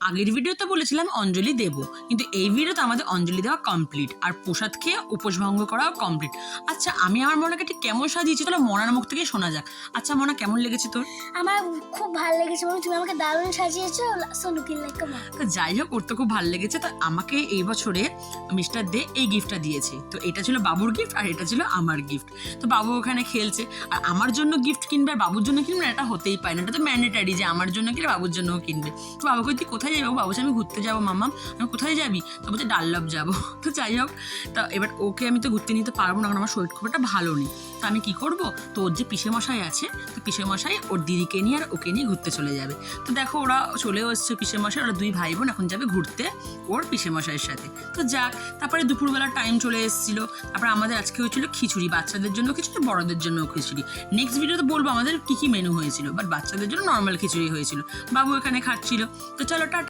আগের ভিডিওতে বলেছিলাম অঞ্জলি দেব, কিন্তু এই ভিডিওতে আমাদের অঞ্জলি দেওয়া কমপ্লিট আর প্রসাদ খেয়ে উপোস ভঙ্গ করাও কমপ্লিট। আচ্ছা, আমি আমার মনাকে ঠিক কেমন সাজিয়েছি তাহলে মনার মুখ থেকে শোনা যাক। আচ্ছা মনা, কেমন লেগেছে তোর? আমার খুব ভালো লেগেছে, তুমি আমাকে দারুণ সাজিয়েছো। সোনুকির লাইক তো যাই হোক, ওর তো খুব ভালো লেগেছে। তো আমাকে এই বছরে মিস্টার দে এই গিফটটা দিয়েছে। তো এটা ছিল বাবুর গিফট আর এটা ছিল আমার গিফট। তো বাবু ওখানে খেলছে, আর আমার জন্য গিফট কিনবে আর বাবুর জন্য কিনবে, এটা হতেই পারে না। এটা তো ম্যান্ডেটারি যে আমার জন্য কিনে বাবুর জন্যও কিনবে। তো বাবুকে তুই কোথায় যাবো? বাবু আমি ঘুরতে যাবো মাম্মাম। আমি কোথায় যাবি? তো বলছে ডাল্লভ যাবো। তো যাই হোক, তা এবার ওকে আমি তো ঘুরতে নিতে পারবো না, কারণ আমার শরীর খুব একটা ভালো নেই। তো আমি কি করবো? তো ওর যে পিসেমশাই আছে, তো পিসেমশাই ওর দিদিকে নিয়ে আর ওকে নিয়ে ঘুরতে চলে যাবে। তো দেখো ওরা চলেও এসছে পিসেমশাই, ওরা দুই ভাই বোন এখন যাবে ঘুরতে ওর পিসেমশাইয়ের সাথে। তো যাক, তারপরে দুপুরবেলা টাইম চলে এসেছিলো। তারপরে আমাদের আজকে হয়েছিল খিচুড়ি, বাচ্চাদের জন্য খিচুড়ি, বড়দের জন্য খিচুড়ি। নেক্সট ভিডিওতে বলবো আমাদের কী কী মেনু হয়েছিল, বাট বাচ্চাদের জন্য নর্মাল খিচুড়ি হয়েছিল। বাবু এখানে খাচ্ছিল। তো চলো টাটা।